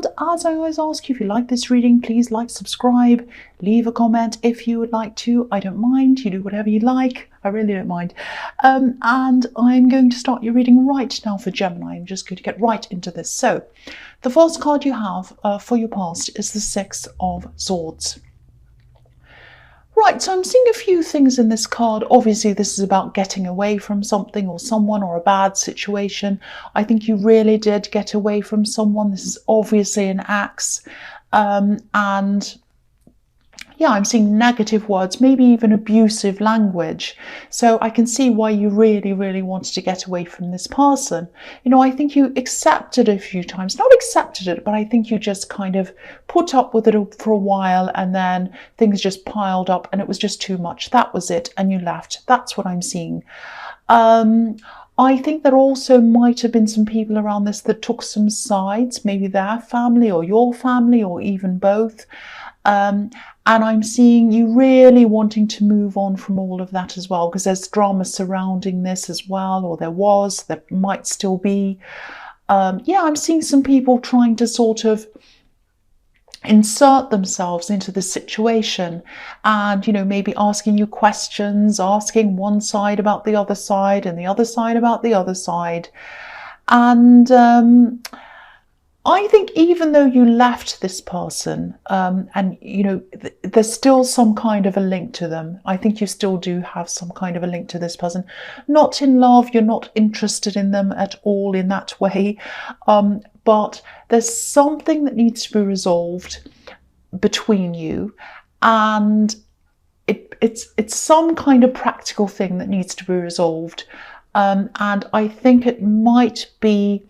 And as I always ask you, if you like this reading, please like, subscribe, leave a comment if you would like to. I don't mind. You do whatever you like. I really don't mind. And I'm going to start your reading right now for Gemini. I'm just going to get right into this. So the first card you have for your past is the Six of Swords. Right, so I'm seeing a few things in this card. Obviously, this is about getting away from something or someone or a bad situation. I think you really did get away from someone. This is obviously an axe. And yeah, I'm seeing negative words, maybe even abusive language. So I can see why you really, really wanted to get away from this person. You know, I think you accepted it a few times, not accepted it, but I think you just kind of put up with it for a while and then things just piled up and it was just too much. That was it. And you left. That's what I'm seeing. I think there also might have been some people around this that took some sides, maybe their family or your family or even both. And I'm seeing you really wanting to move on from all of that as well, because there's drama surrounding this as well, or there might still be. Yeah, I'm seeing some people trying to sort of insert themselves into the situation and, you know, maybe asking you questions, asking one side about the other side and the other side about the other side. And I think even though you left this person and, you know, there's still some kind of a link to them. I think you still do have some kind of a link to this person. Not in love, you're not interested in them at all in that way. But there's something that needs to be resolved between you. And it's some kind of practical thing that needs to be resolved. And I think it might be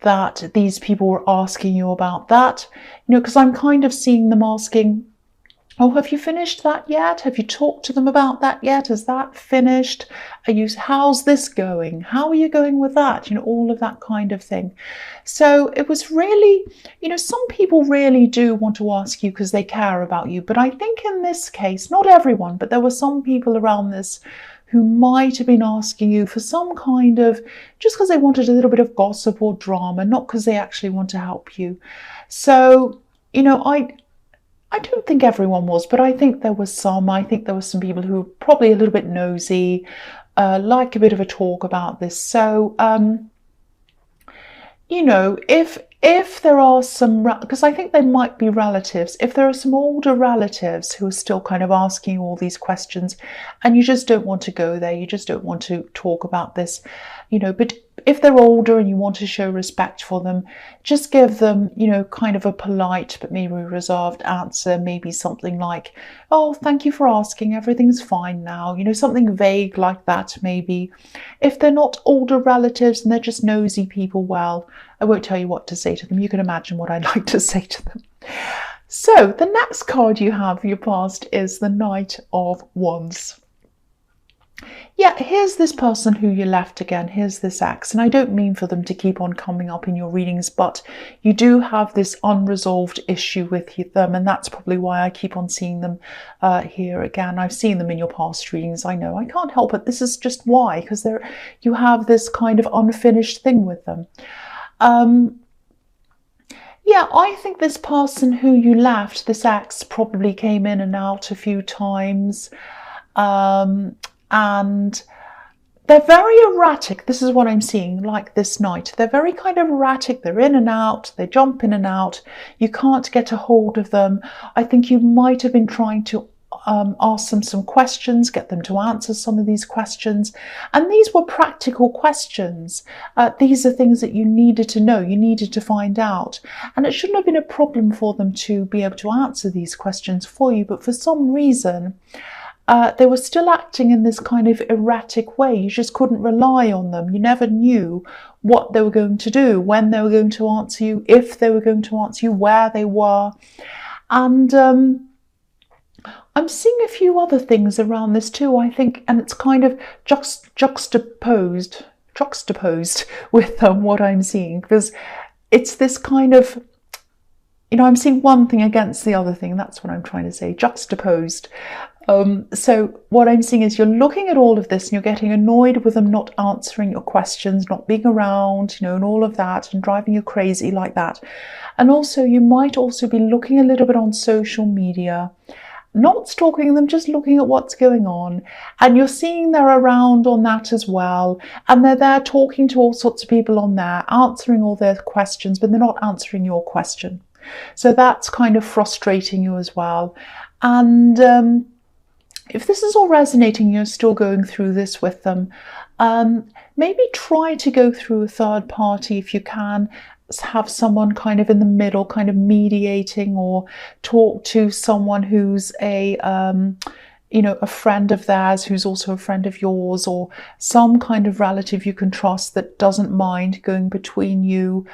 that these people were asking you about that, you know, because I'm kind of seeing them asking, oh, have you finished that yet? Have you talked to them about that yet? Is that finished? How's this going? How are you going with that? You know, all of that kind of thing. So it was really, you know, some people really do want to ask you because they care about you. But I think in this case, not everyone, but there were some people around this who might have been asking you for some kind of, just because they wanted a little bit of gossip or drama, not because they actually want to help you. So, you know, I don't think everyone was, but I think there was some. I think there were some people who were probably a little bit nosy, like a bit of a talk about this. So, you know, if there are some, because I think they might be relatives, if there are some older relatives who are still kind of asking you all these questions and you just don't want to go there, you just don't want to talk about this, you know, but if they're older and you want to show respect for them, just give them, you know, kind of a polite but maybe reserved answer, maybe something like, oh, thank you for asking, everything's fine now, you know, something vague like that maybe. If they're not older relatives and they're just nosy people, well, I won't tell you what to say to them. You can imagine what I'd like to say to them. So the next card you have for your past is the Knight of Wands. Yeah, here's this person who you left again. Here's this ex. And I don't mean for them to keep on coming up in your readings, but you do have this unresolved issue with them. And that's probably why I keep on seeing them here again. I've seen them in your past readings. I know, I can't help it. This is just why, because you have this kind of unfinished thing with them. Yeah, I think this person who you left, this ex, probably came in and out a few times. And they're very erratic. This is what I'm seeing, like this night. They're very kind of erratic. They're in and out. They jump in and out. You can't get a hold of them. I think you might have been trying to ask them some questions, get them to answer some of these questions. And these were practical questions. These are things that you needed to know, you needed to find out. And it shouldn't have been a problem for them to be able to answer these questions for you. But for some reason, they were still acting in this kind of erratic way. You just couldn't rely on them. You never knew what they were going to do, when they were going to answer you, if they were going to answer you, where they were. And I'm seeing a few other things around this too, I think, and it's kind of juxtaposed with what I'm seeing, because it's this kind of, I'm seeing one thing against the other thing. That's what I'm trying to say, juxtaposed. So what I'm seeing is you're looking at all of this and you're getting annoyed with them not answering your questions, not being around, and all of that, and driving you crazy like that. And also you might also be looking a little bit on social media, not stalking them, just looking at what's going on. And you're seeing they're around on that as well. And they're there talking to all sorts of people on there, answering all their questions, but they're not answering your question. So that's kind of frustrating you as well. And if this is all resonating, you're still going through this with them, maybe try to go through a third party if you can. Have someone kind of in the middle, kind of mediating, or talk to someone who's a friend of theirs who's also a friend of yours, or some kind of relative you can trust that doesn't mind going between you.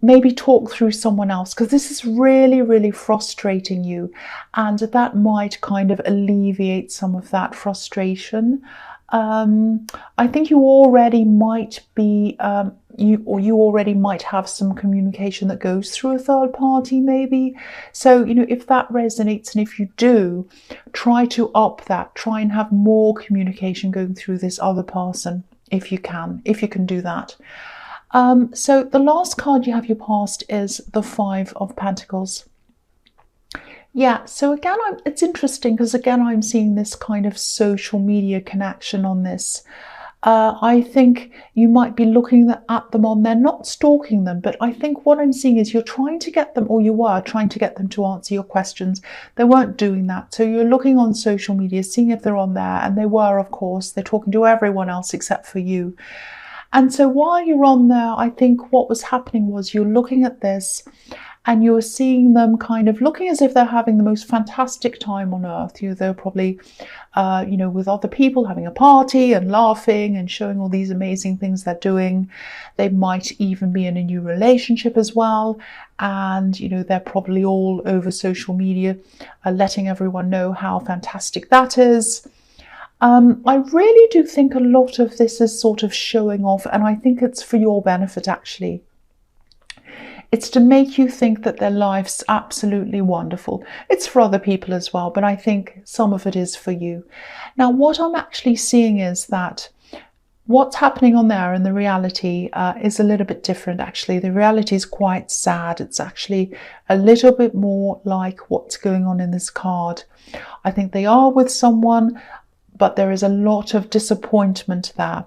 Maybe talk through someone else, because this is really, really frustrating you, and that might kind of alleviate some of that frustration. I think you already might be you already might have some communication that goes through a third party, maybe. So if that resonates, and if you do, try to up that, try and have more communication going through this other person if you can do that. So the last card you have your past is the Five of Pentacles. Yeah, so again, it's interesting because again, I'm seeing this kind of social media connection on this. I think you might be looking at them on there, not stalking them, but I think what I'm seeing is you're trying to get them, or you were trying to get them to answer your questions. They weren't doing that. So you're looking on social media, seeing if they're on there, and they were, of course. They're talking to everyone else except for you. And so while you're on there, I think what was happening was you're looking at this and you're seeing them kind of looking as if they're having the most fantastic time on earth. They're probably, with other people having a party and laughing and showing all these amazing things they're doing. They might even be in a new relationship as well. And, they're probably all over social media, letting everyone know how fantastic that is. I really do think a lot of this is sort of showing off, and I think it's for your benefit, actually. It's to make you think that their life's absolutely wonderful. It's for other people as well, but I think some of it is for you. Now, what I'm actually seeing is that what's happening on there in the reality is a little bit different, actually. The reality is quite sad. It's actually a little bit more like what's going on in this card. I think they are with someone, but there is a lot of disappointment there.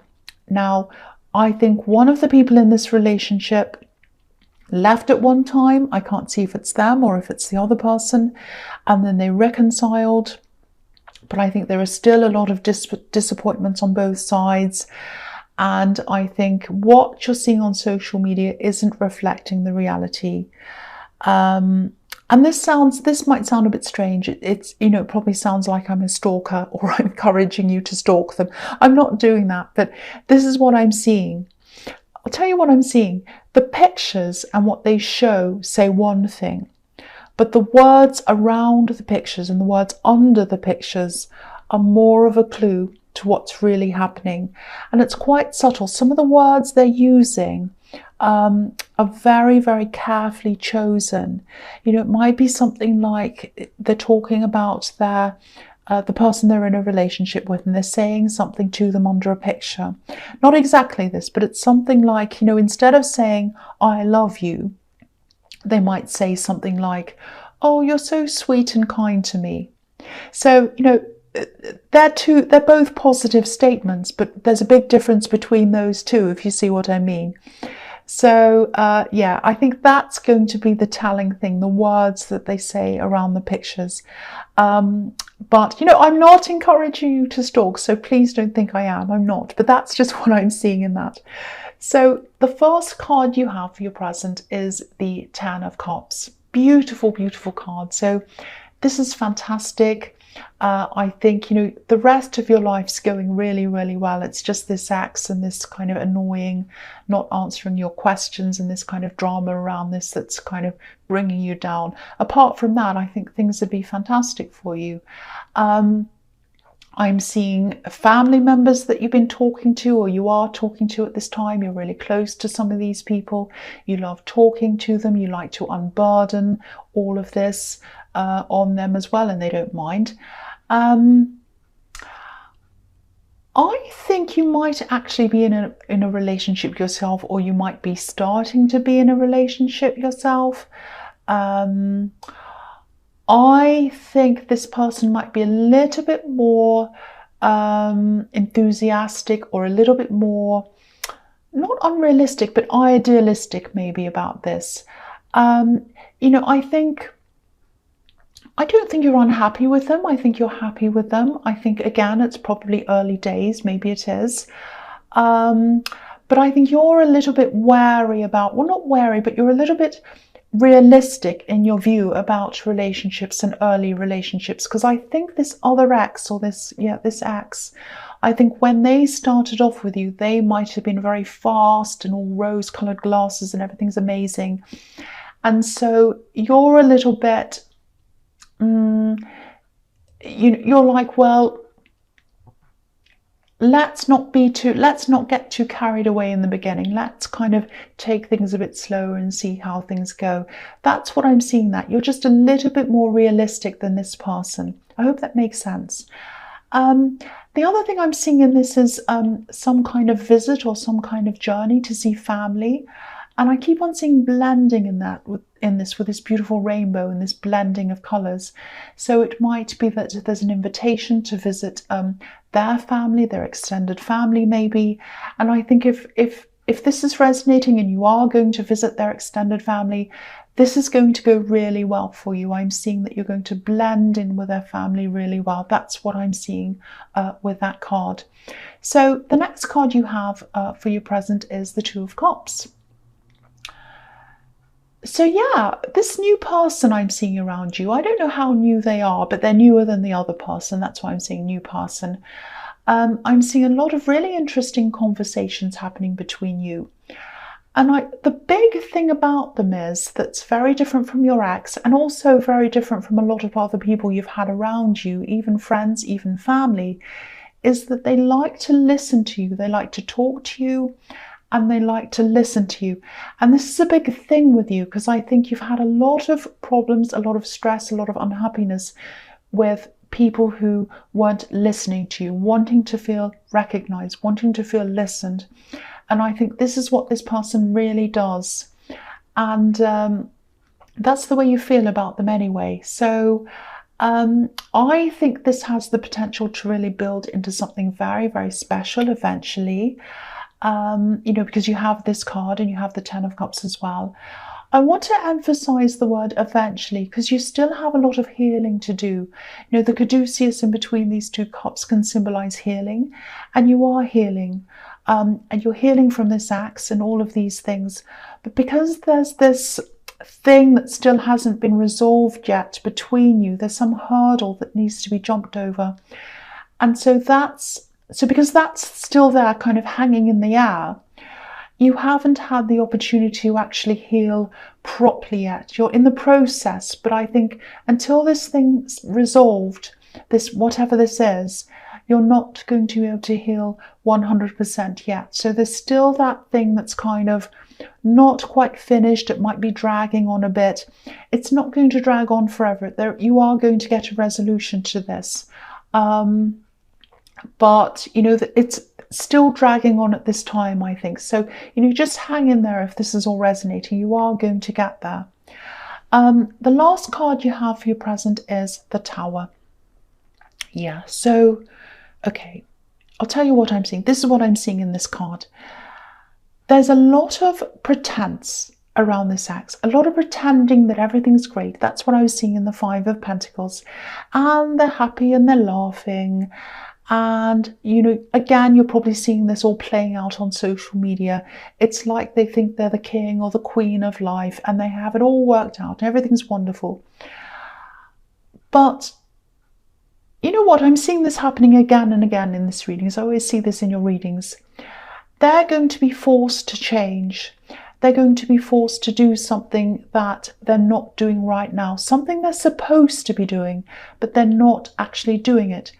Now, I think one of the people in this relationship left at one time. I can't see if it's them or if it's the other person, and then they reconciled. But I think there is still a lot of disappointments on both sides. And I think what you're seeing on social media isn't reflecting the reality. And this might sound a bit strange. It probably sounds like I'm a stalker or I'm encouraging you to stalk them. I'm not doing that, but this is what I'm seeing. I'll tell you what I'm seeing. The pictures and what they show say one thing, but the words around the pictures and the words under the pictures are more of a clue to what's really happening. And it's quite subtle. Some of the words they're using are very, very carefully chosen. It might be something like they're talking about the person they're in a relationship with, and they're saying something to them under a picture. Not exactly this, but it's something like, instead of saying, "I love you," they might say something like, "Oh, you're so sweet and kind to me." So, they're both positive statements, but there's a big difference between those two, if you see what I mean. So, yeah, I think that's going to be the telling thing, the words that they say around the pictures. But, I'm not encouraging you to stalk, so please don't think I am. I'm not, but that's just what I'm seeing in that. So the first card you have for your present is the Ten of Cups. Beautiful, beautiful card. So this is fantastic. I think, the rest of your life's going really, really well. It's just this ex and this kind of annoying, not answering your questions, and this kind of drama around this that's kind of bringing you down. Apart from that, I think things would be fantastic for you. I'm seeing family members that you've been talking to, or you are talking to at this time. You're really close to some of these people. You love talking to them. You like to unburden all of this on them as well, and they don't mind. I think you might actually be in a relationship yourself, or you might be starting to be in a relationship yourself. I think this person might be a little bit more enthusiastic, or a little bit more, not unrealistic, but idealistic maybe about this. You know, I don't think you're unhappy with them. I think you're happy with them. I think, again, it's probably early days. Maybe it is. But I think you're a little bit wary about, well, not wary, but you're a little bit realistic in your view about relationships and early relationships. Because I think this other ex, or this ex, I think when they started off with you, they might have been very fast and all rose-colored glasses and everything's amazing. And so you're a little bit, you're like, well, let's not get too carried away in the beginning. Let's kind of take things a bit slower and see how things go. That's what I'm seeing, that you're just a little bit more realistic than this person. I hope that makes sense. The other thing I'm seeing in this is some kind of visit or some kind of journey to see family. And I keep on seeing blending in that, with this beautiful rainbow and this blending of colours. So it might be that there's an invitation to visit their family, their extended family maybe. And I think if this is resonating and you are going to visit their extended family, this is going to go really well for you. I'm seeing that you're going to blend in with their family really well. That's what I'm seeing with that card. So the next card you have for your present is the Two of Cups. So yeah, this new person I'm seeing around you, I don't know how new they are, but they're newer than the other person. That's why I'm seeing new person. I'm seeing a lot of really interesting conversations happening between you. And the big thing about them is that's very different from your ex, and also very different from a lot of other people you've had around you, even friends, even family, is that they like to listen to you. They like to talk to you. And they like to listen to you. And this is a big thing with you, because I think you've had a lot of problems, a lot of stress, a lot of unhappiness with people who weren't listening to you, wanting to feel recognized, wanting to feel listened. And I think this is what this person really does. And that's the way you feel about them anyway. So I think this has the potential to really build into something very, very special eventually. You know, because you have this card and you have the Ten of Cups as well. I want to emphasize the word eventually, because you still have a lot of healing to do. You know, the caduceus in between these two cups can symbolize healing, and you are healing. And you're healing from this ex and all of these things. But because there's this thing that still hasn't been resolved yet between you, there's some hurdle that needs to be jumped over. And so because that's still there, kind of hanging in the air, you haven't had the opportunity to actually heal properly yet. You're in the process, but I think until this thing's resolved, this whatever this is, you're not going to be able to heal 100% yet. So there's still that thing that's kind of not quite finished. It might be dragging on a bit. It's not going to drag on forever. You are going to get a resolution to this. But, you know, it's still dragging on at this time, I think. So, you know, just hang in there if this is all resonating. You are going to get there. The last card you have for your present is the Tower. Yeah, so, okay, I'll tell you what I'm seeing. This is what I'm seeing in this card. There's a lot of pretense around this ex, a lot of pretending that everything's great. That's what I was seeing in the Five of Pentacles. And they're happy and they're laughing. And, you know, again, you're probably seeing this all playing out on social media. It's like they think they're the king or the queen of life and they have it all worked out and everything's wonderful. But you know what? I'm seeing this happening again and again in this reading. I always see this in your readings. They're going to be forced to change. They're going to be forced to do something that they're not doing right now. Something they're supposed to be doing, but they're not actually doing it.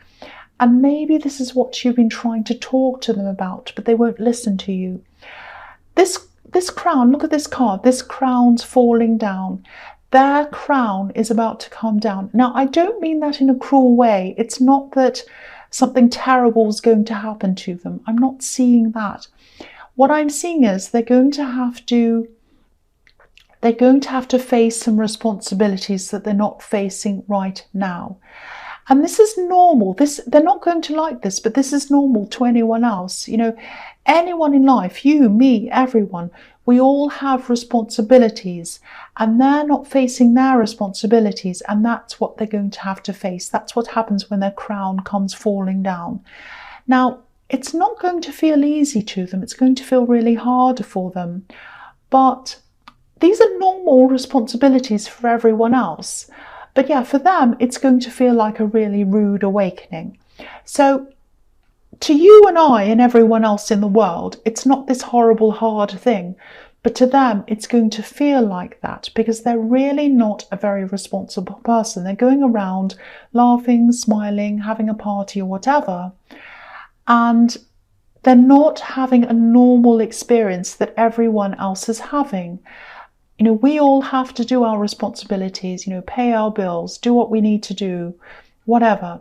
And maybe this is what you've been trying to talk to them about, but they won't listen to you. This crown, look at this card, this crown's falling down. Their crown is about to come down. Now, I don't mean that in a cruel way. It's not that something terrible is going to happen to them. I'm not seeing that. What I'm seeing is they're going to have to face some responsibilities that they're not facing right now. And this is normal. They're not going to like this, but this is normal to anyone else. You know, anyone in life, you, me, everyone, we all have responsibilities, and they're not facing their responsibilities, and that's what they're going to have to face. That's what happens when their crown comes falling down. Now, it's not going to feel easy to them. It's going to feel really hard for them. But these are normal responsibilities for everyone else. But yeah, for them, it's going to feel like a really rude awakening. So to you and I and everyone else in the world, it's not this horrible, hard thing. But to them, it's going to feel like that because they're really not a very responsible person. They're going around laughing, smiling, having a party or whatever. And they're not having a normal experience that everyone else is having. You know, we all have to do our responsibilities, you know, pay our bills, do what we need to do, whatever.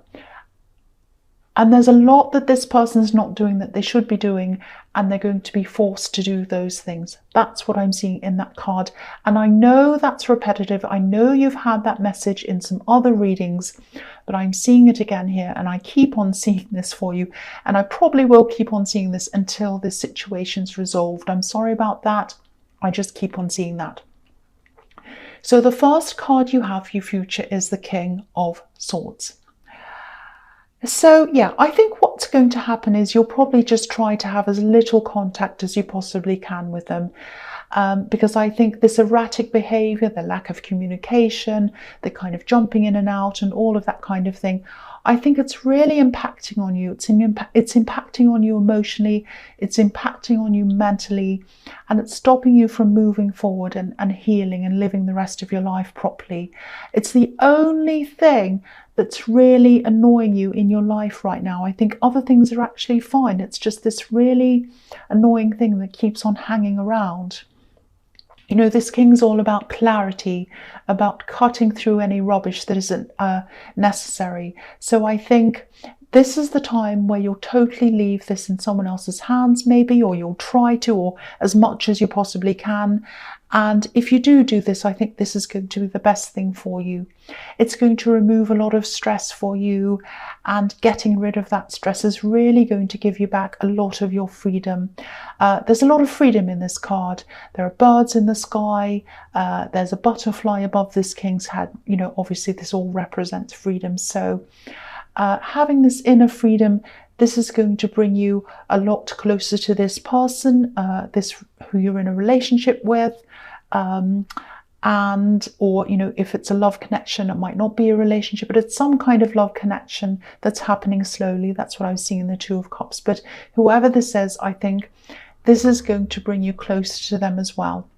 And there's a lot that this person's not doing that they should be doing, and they're going to be forced to do those things. That's what I'm seeing in that card. And I know that's repetitive. I know you've had that message in some other readings, but I'm seeing it again here, and I keep on seeing this for you. And I probably will keep on seeing this until this situation's resolved. I'm sorry about that. I just keep on seeing that. So the first card you have for your future is the King of Swords. So yeah, I think what's going to happen is you'll probably just try to have as little contact as you possibly can with them. Because I think this erratic behavior, the lack of communication, the kind of jumping in and out and all of that kind of thing, I think it's really impacting on you. It's impacting on you emotionally, it's impacting on you mentally, and it's stopping you from moving forward and healing and living the rest of your life properly. It's the only thing that's really annoying you in your life right now. I think other things are actually fine. It's just this really annoying thing that keeps on hanging around. You know, this king's all about clarity, about cutting through any rubbish that isn't necessary. So I think this is the time where you'll totally leave this in someone else's hands, maybe, or you'll try to, or as much as you possibly can. And if you do this, I think this is going to be the best thing for you. It's going to remove a lot of stress for you, and getting rid of that stress is really going to give you back a lot of your freedom. There's a lot of freedom in this card. There are birds in the sky. There's a butterfly above this king's head. You know, obviously this all represents freedom. So having this inner freedom, this is going to bring you a lot closer to this person, who you're in a relationship with. Or, you know, if it's a love connection, it might not be a relationship, but it's some kind of love connection that's happening slowly. That's what I was seeing in the Two of Cups. But whoever this is, I think this is going to bring you closer to them as well.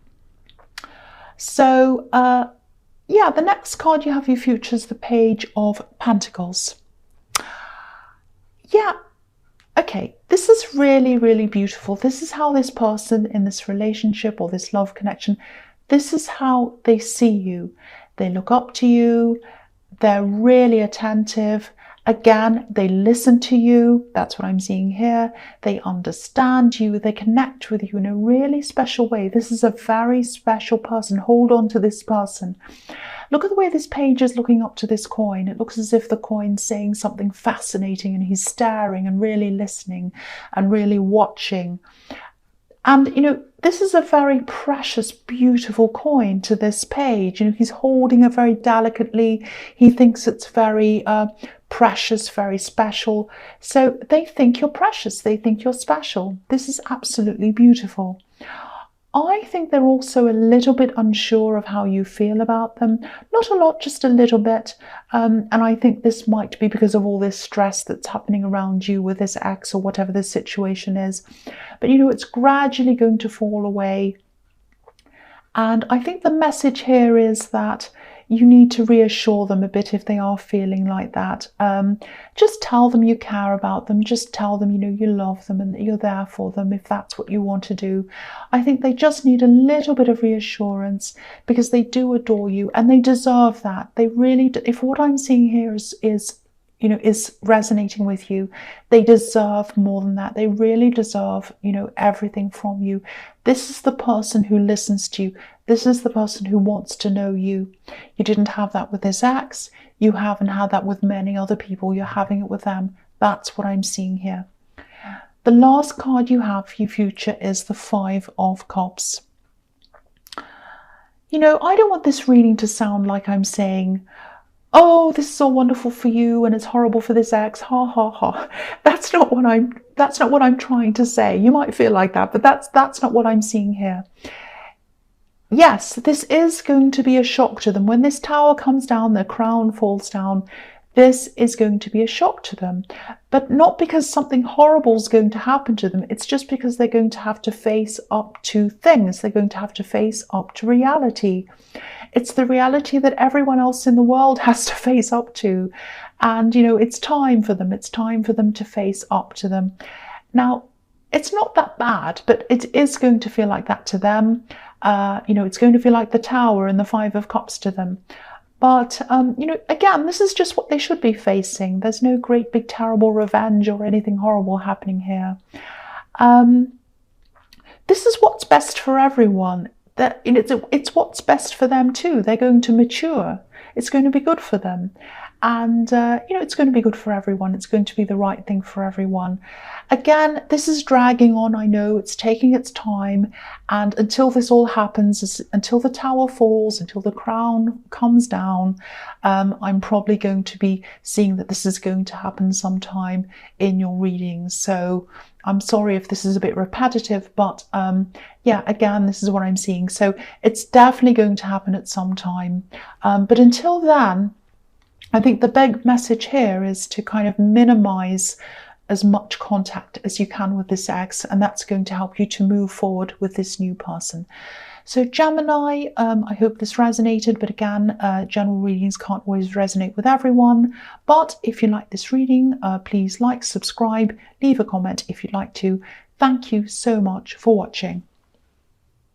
So, yeah, the next card you have your future is the Page of Pentacles. Yeah, okay, this is really, really beautiful. This is how this person in this relationship or this love connection, this is how they see you. They look up to you. They're really attentive. Again, they listen to you. That's what I'm seeing here. They understand you. They connect with you in a really special way. This is a very special person. Hold on to this person. Look at the way this page is looking up to this coin. It looks as if the coin's saying something fascinating, and he's staring and really listening and really watching. And, you know, this is a very precious, beautiful coin to this page. You know, he's holding it very delicately. He thinks it's very precious, very special. So they think you're precious. They think you're special. This is absolutely beautiful. I think they're also a little bit unsure of how you feel about them. Not a lot, just a little bit. And I think this might be because of all this stress that's happening around you with this ex or whatever the situation is. But, you know, it's gradually going to fall away. And I think the message here is that, you need to reassure them a bit if they are feeling like that. Just tell them you care about them. Just tell them, you love them and that you're there for them if that's what you want to do. I think they just need a little bit of reassurance because they do adore you and they deserve that. They really do. If what I'm seeing here is resonating with you, they deserve more than that. They really deserve, everything from you. This is the person who listens to you. This is the person who wants to know you. You didn't have that with this ex. You haven't had that with many other people. You're having it with them. That's what I'm seeing here. The last card you have for your future is the Five of Cups. I don't want this reading to sound like I'm saying, oh, this is so wonderful for you and it's horrible for this ex, ha ha ha. That's not what I'm trying to say. You might feel like that, but that's not what I'm seeing here. Yes, this is going to be a shock to them. When this tower comes down, their crown falls down, this is going to be a shock to them. But not because something horrible is going to happen to them. It's just because they're going to have to face up to things. They're going to have to face up to reality. It's the reality that everyone else in the world has to face up to. And, it's time for them. It's time for them to face up to them. Now, it's not that bad, but it is going to feel like that to them. It's going to feel like the Tower and the Five of Cups to them. But, again, this is just what they should be facing. There's no great big terrible revenge or anything horrible happening here. This is what's best for everyone. It's what's best for them too. They're going to mature. It's going to be good for them. And, it's going to be good for everyone. It's going to be the right thing for everyone. Again, this is dragging on. I know it's taking its time. And until this all happens, until the tower falls, until the crown comes down, I'm probably going to be seeing that this is going to happen sometime in your readings. So I'm sorry if this is a bit repetitive, but yeah, again, this is what I'm seeing. So it's definitely going to happen at some time. But until then, I think the big message here is to kind of minimize as much contact as you can with this ex, and that's going to help you to move forward with this new person. So Gemini, I hope this resonated, but again, general readings can't always resonate with everyone. But if you like this reading, please like, subscribe, leave a comment if you'd like to. Thank you so much for watching.